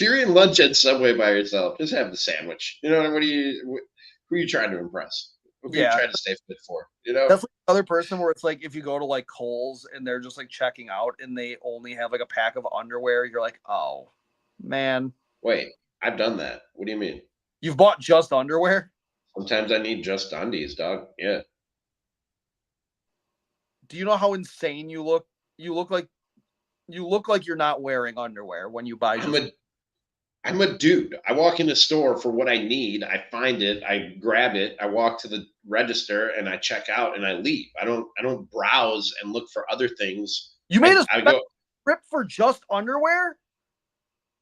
you're eating lunch at Subway by yourself, just have the sandwich. You know, who are you trying to impress? Who are you trying to stay fit for? You know, that's like the other person where it's like if you go to like Kohl's and they're just like checking out and they only have like a pack of underwear, you're like, oh man. Wait, I've done that. What do you mean? You've bought just underwear? Sometimes I need just undies, dog. Yeah. Do you know how insane you look? You look like you're not wearing underwear when you buy. I'm a dude. I walk in the store for what I need. I find it. I grab it. I walk to the register and I check out and I leave. I don't browse and look for other things. You made a trip for just underwear?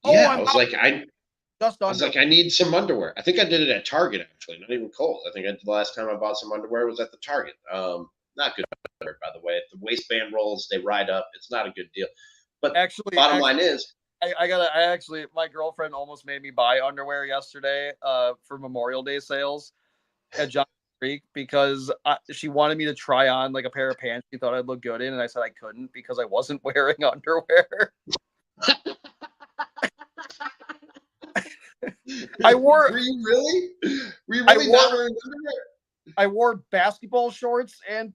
Yeah, I was like, I need some underwear. I think I did it at Target actually, not even Kohl's. I think the last time I bought some underwear was at the Target. Not good underwear, by the way. The waistband rolls, they ride up. It's not a good deal. But bottom line is, my girlfriend almost made me buy underwear yesterday for Memorial Day sales at John Creek because she wanted me to try on like a pair of pants she thought I'd look good in, and I said I couldn't because I wasn't wearing underwear. Were you really? Were you really not wearing underwear? I wore basketball shorts and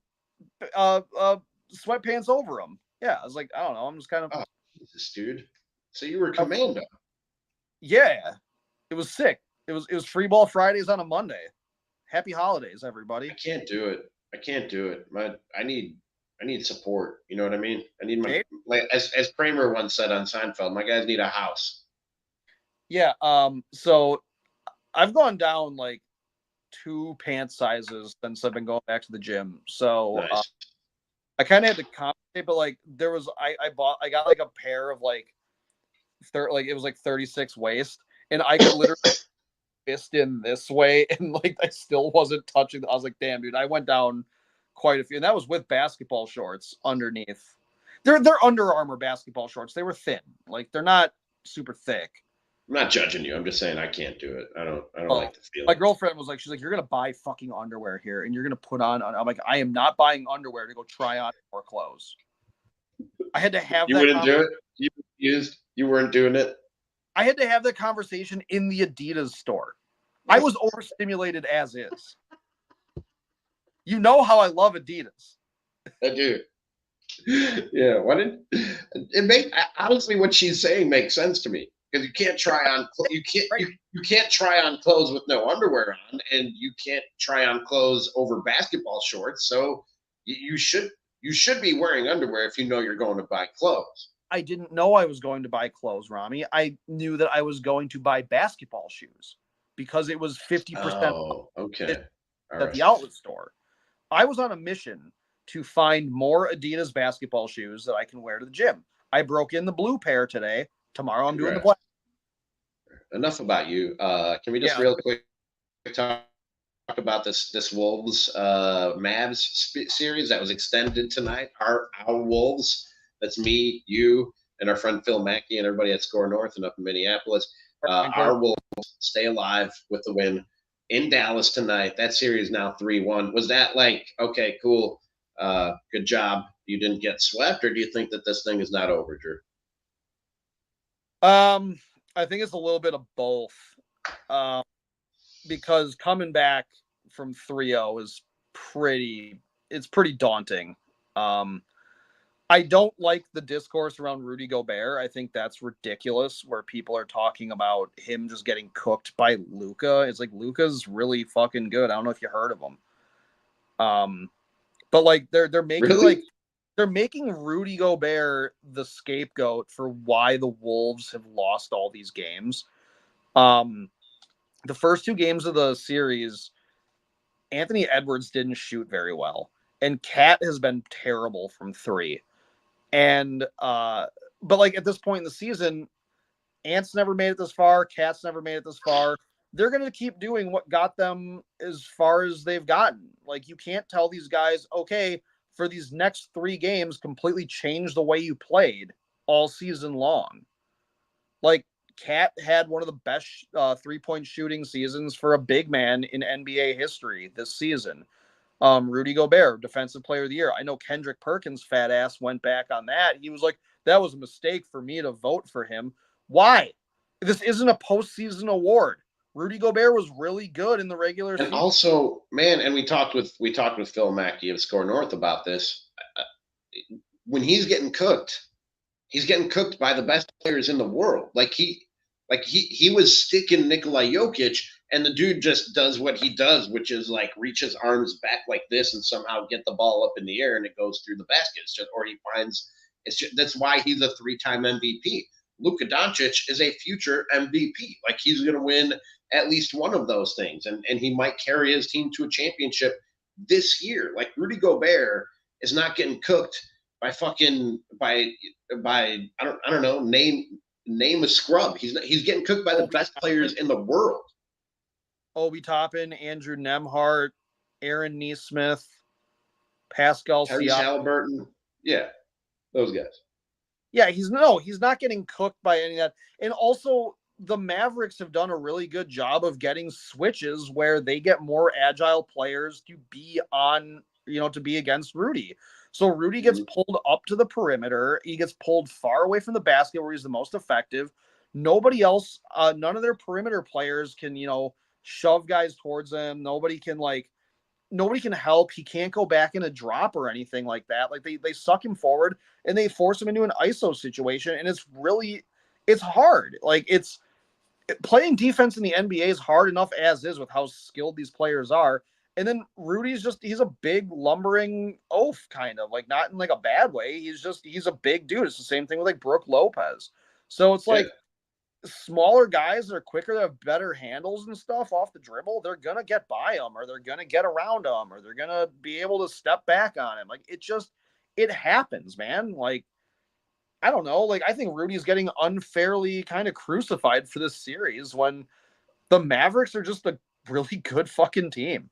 sweatpants over them. Yeah, I was like, I don't know. I'm just kind of. Oh, Jesus, dude. So you were commando. Yeah, it was sick. It was free ball Fridays on a Monday. Happy holidays, everybody. I can't do it. I need support. You know what I mean? I need my like as Kramer once said on Seinfeld, my guys need a house. Yeah. So I've gone down like 2 pant sizes since I've been going back to the gym. So nice. I kind of had to compensate, but like there was I got like a pair of like it was like 36 waist, and I could literally fist in this way, and like I still wasn't touching. I was like, damn, dude, I went down quite a few, and that was with basketball shorts underneath. They're Under Armour basketball shorts. They were thin, like they're not super thick. I'm not judging you. I'm just saying I can't do it. I don't like the feeling. My girlfriend was like, she's like, you're gonna buy fucking underwear here, and you're gonna put on. I'm like, I am not buying underwear to go try on more clothes. I had to have. You wouldn't do it. You refused. You weren't doing it. I had to have that conversation in the Adidas store. I was overstimulated as is. You know how I love Adidas. I do. Yeah. Why didn't it make honestly what she's saying makes sense to me? Because you can't try on you can't try on clothes with no underwear on, and you can't try on clothes over basketball shorts. So you should be wearing underwear if you know you're going to buy clothes. I didn't know I was going to buy clothes, Ramie. I knew that I was going to buy basketball shoes because it was 50% at the outlet store. I was on a mission to find more Adidas basketball shoes that I can wear to the gym. I broke in the blue pair today. Tomorrow I'm doing the black. Enough about you. Can we just real quick talk about this Wolves Mavs series that was extended tonight? Our Wolves. That's me, you, and our friend Phil Mackey and everybody at Score North and up in Minneapolis. Our Wolves stay alive with the win in Dallas tonight. That series now 3-1. Was that like, okay, cool, good job, you didn't get swept, or do you think that this thing is not over, Drew? I think it's a little bit of both. Because coming back from 3-0 is pretty daunting. I don't like the discourse around Rudy Gobert. I think that's ridiculous where people are talking about him just getting cooked by Luka. It's like Luka's really fucking good. I don't know if you heard of him. But like they're making they're making Rudy Gobert the scapegoat for why the Wolves have lost all these games. The first 2 games of the series, Anthony Edwards didn't shoot very well, and Cat has been terrible from 3. And but like at this point in the season, Ant's never made it this far. Cat's never made it this far. They're going to keep doing what got them as far as they've gotten. Like, you can't tell these guys, okay, for these next 3 games, completely change the way you played all season long. Like, Cat had one of the best 3-point shooting seasons for a big man in NBA history this season. Rudy Gobert, Defensive Player of the Year. I know Kendrick Perkins' fat ass went back on that. He was like, that was a mistake for me to vote for him. Why? This isn't a postseason award. Rudy Gobert was really good in the regular And season. also, man, and we talked with Phil Mackey of Score North about this. When he's getting cooked by the best players in the world. Like he was sticking Nikola Jokic, and the dude just does what he does, which is like reach his arms back like this and somehow get the ball up in the air and it goes through the basket. That's why he's a 3-time MVP. Luka Doncic is a future MVP. Like, he's going to win at least one of those things, and he might carry his team to a championship this year. Like, Rudy Gobert is not getting cooked by I don't know, name a scrub. He's getting cooked by the best players in the world. Obi Toppin, Andrew Nembhard, Aaron Nesmith, Pascal Tyrese Siakam. Halliburton. Yeah, those guys. Yeah, he's not getting cooked by any of that. And also, the Mavericks have done a really good job of getting switches where they get more agile players to be on, to be against Rudy. So Rudy gets pulled up to the perimeter. He gets pulled far away from the basket where he's the most effective. Nobody else, none of their perimeter players can, shove guys towards him. Nobody can help. He can't go back in a drop or anything like that. Like, they suck him forward and they force him into an ISO situation. And it's hard. Like, playing defense in the NBA is hard enough as is with how skilled these players are. And then Rudy's he's a big lumbering oaf, kind of, like, not in like a bad way. He's a big dude. It's the same thing with like Brooke Lopez. So it's like smaller guys that are quicker, that have better handles and stuff off the dribble, they're going to get by him, or they're going to get around him, or they're going to be able to step back on him. Like, it happens, man. Like, I don't know. Like, I think Rudy's getting unfairly kind of crucified for this series when the Mavericks are just a really good fucking team.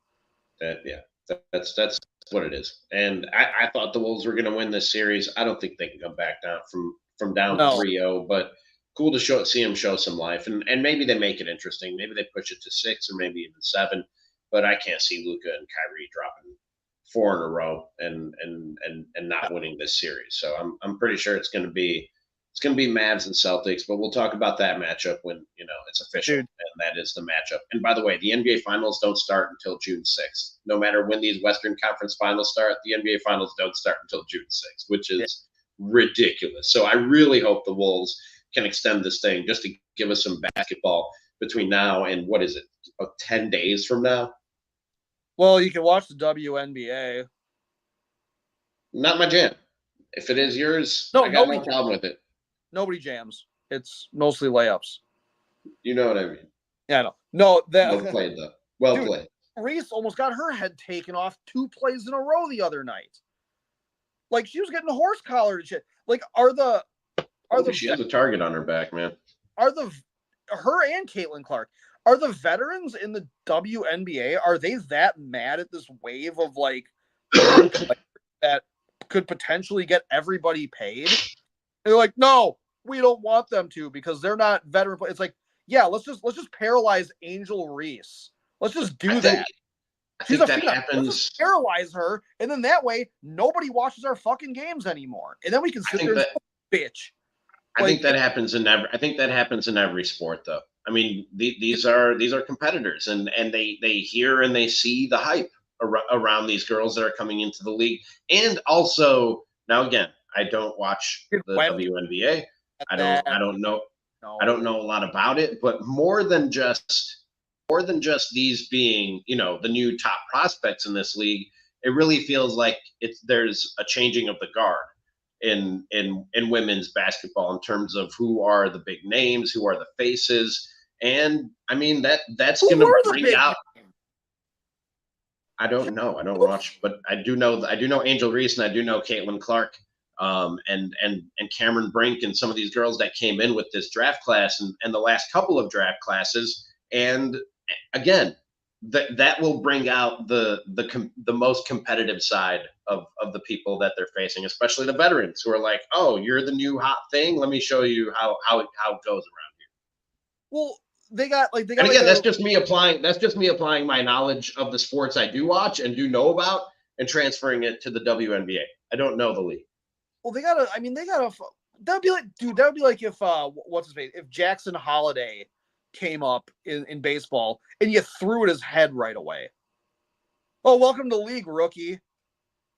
That's what it is. And I thought the Wolves were going to win this series. I don't think they can come back down from down 3-0, but cool to see them show some life. And maybe they make it interesting. Maybe they push it to 6 or maybe even 7. But I can't see Luka and Kyrie dropping 4 in a row and not winning this series. So I'm pretty sure it's going to be Mavs and Celtics, but we'll talk about that matchup when it's official. Dude. And that is the matchup. And by the way, the NBA Finals don't start until June 6th. No matter when these Western Conference Finals start, the NBA Finals don't start until June 6th, which is ridiculous. So I really hope the Wolves can extend this thing just to give us some basketball between now and 10 days from now. Well, you can watch the WNBA. Not my jam. If it is yours, I got no problem with it. Nobody jams. It's mostly layups. You know what I mean? Yeah, I know. No, well played, though. Well played. Reese almost got her head taken off 2 plays in a row the other night. Like, she was getting a horse collared and shit. Like, she has a target on her back, man. Her and Caitlin Clark, are the veterans in the WNBA, are they that mad at this wave of like that could potentially get everybody paid? They're like, no, we don't want them to because they're not veteran. It's like, yeah, let's just paralyze Angel Reese. Let's just do that. She's a that happens. Let's just paralyze her, and then that way nobody watches our fucking games anymore, and then we can sit there and bitch. I think that happens in every sport, though. I mean, these are competitors, and they hear and they see the hype around these girls that are coming into the league, and also now again, I don't watch the WNBA. I don't know a lot about it, but more than just these being, the new top prospects in this league, it really feels like there's a changing of the guard in women's basketball in terms of who are the big names, who are the faces, And I mean that's Who going to were the bring big out. names? I don't know. I don't watch, but I do know Angel Reese and I do know Caitlin Clark, and Cameron Brink and some of these girls that came in with this draft class and the last couple of draft classes. And again, that will bring out the most competitive side of the people that they're facing, especially the veterans who are like, oh, you're the new hot thing. Let me show you how it goes around here. Well, they got And again, that's just me applying my knowledge of the sports I do watch and do know about and transferring it to the WNBA. I don't know the league. Well, they gotta. I mean, they gotta. That'd be like, dude. That would be like if what's his face? If Jackson Holiday came up in baseball and you threw at his head right away. Oh, welcome to the league, rookie.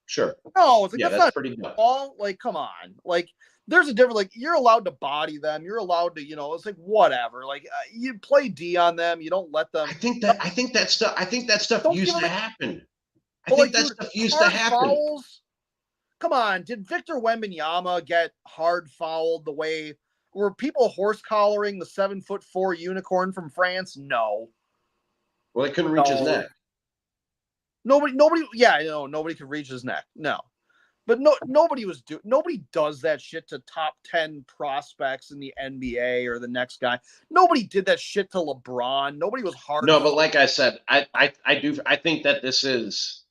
Sure. No, it's like Yeah, that's that's not pretty good. all. Like, come on. Like, there's a different. Like, you're allowed to body them. You're allowed to, it's like whatever. Like, you play D on them. You don't let them. I think that stuff Don't used give to them. happen. I But think like, that dude, stuff used to hard happen. fouls. Come on, did Victor Wembanyama get hard fouled the way were people horse collaring the 7'4" unicorn from France? No. Well, they couldn't reach his neck. Nobody. Yeah, nobody could reach his neck. No, but nobody does that shit to top 10 prospects in the NBA or the next guy. Nobody did that shit to LeBron. Nobody was hard. No, but like I said, I think that this is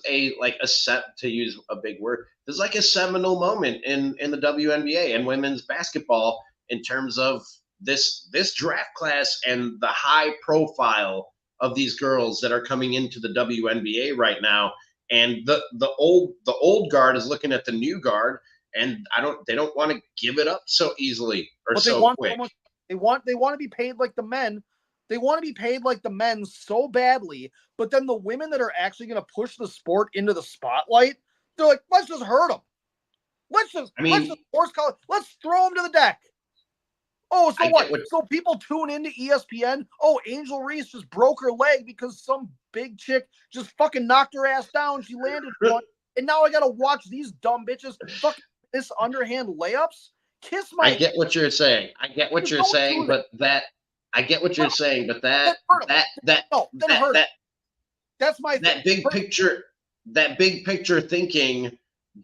a set, to use a big word. This is like a seminal moment in the WNBA and women's basketball in terms of this draft class and the high profile of these girls that are coming into the WNBA right now. And the old guard is looking at the new guard, and they don't want to give it up so easily or but so quick. They want to be paid like the men. They want to be paid like the men so badly, but then the women that are actually going to push the sport into the spotlight, they're like, let's just hurt them. Let's just horse collar. Let's throw them to the deck. Oh, so what? So people tune into ESPN. Oh, Angel Reese just broke her leg because some big chick just fucking knocked her ass down. She landed one, and now I got to watch these dumb bitches fucking miss underhand layups. Kiss my. I get what you're saying. I get what you're saying, but that that's my big picture. That big picture thinking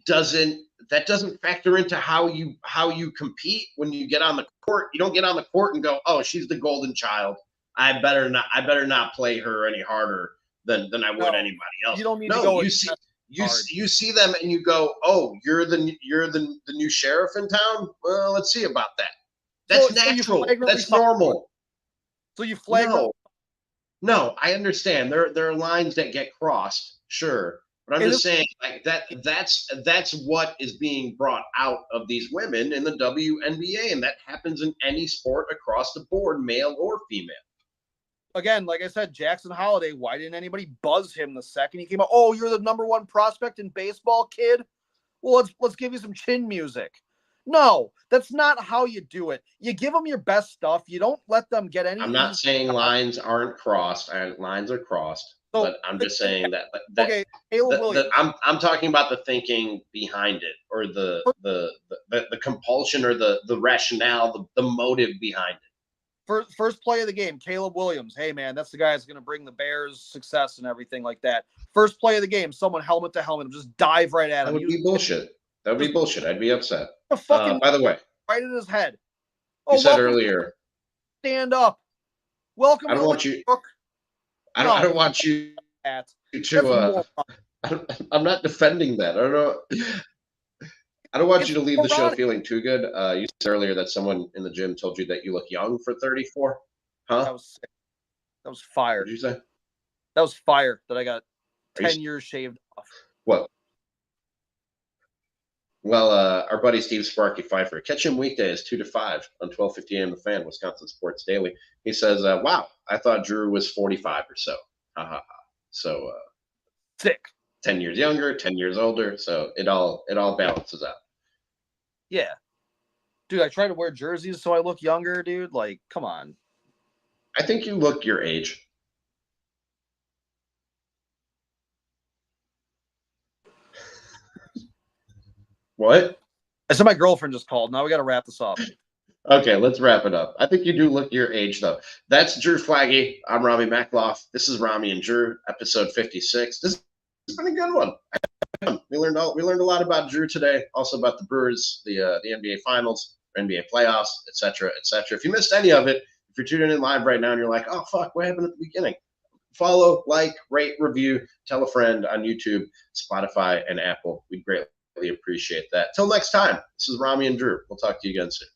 doesn't factor into how you compete when you get on the court. You don't get on the court and go, "Oh, she's the golden child. I better not play her any harder than I would anybody else." You don't need to go. You see them and you go, "Oh, you're the new sheriff in town? Well, let's see about that." That's natural. That's normal. So you flag. No, I understand. There are lines that get crossed, sure. But I'm just saying, like that's what is being brought out of these women in the WNBA, and that happens in any sport across the board, male or female. Again, like I said, Jackson Holiday, why didn't anybody buzz him the second he came out? Oh, you're the number one prospect in baseball, kid? Well, let's give you some chin music. No, that's not how you do it. You give them your best stuff. You don't let them get any. I'm not saying lines aren't crossed. Lines are crossed. So, but I'm just saying that okay, Caleb Williams. I'm talking about the thinking behind it, or the compulsion, or the rationale, the motive behind it. First play of the game, Caleb Williams. Hey man, that's the guy that's going to bring the Bears success and everything like that. First play of the game, someone helmet to helmet, just dive right at him. That would be bullshit. That would be bullshit. I'd be upset. By the way, right in his head. You said earlier. Stand up. Welcome. I don't want you. I don't want you to. I'm not defending that. I don't know. I don't want you to leave the show feeling too good. You said earlier that someone in the gym told you that you look young for 34. Huh? That was sick. That was fire. What did you say? That was fire. That I got 10 years shaved off. What? Well, our buddy Steve Sparky Pfeiffer. Catch him weekdays 2 to 5 on 12:50 a.m. The Fan, Wisconsin Sports Daily. He says, "Wow, I thought Drew was 45 or so. Ha ha ha." So sick. 10 years younger, 10 years older. So it all balances out. Yeah, dude. I try to wear jerseys so I look younger, dude. Like, come on. I think you look your age. What? I said my girlfriend just called. Now we got to wrap this up. Okay, let's wrap it up. I think you do look your age, though. That's Drew Flaggy. I'm Rami Makloff. This is Rami and Drew, episode 56. This has been a good one. We learned a lot about Drew today, also about the Brewers, the NBA Finals, NBA playoffs, etc., etc. If you missed any of it, if you're tuning in live right now and you're like, "Oh fuck, what happened at the beginning?" Follow, like, rate, review, tell a friend on YouTube, Spotify, and Apple. We'd greatly appreciate that. Till next time, this is Rami and Drew. We'll talk to you again soon.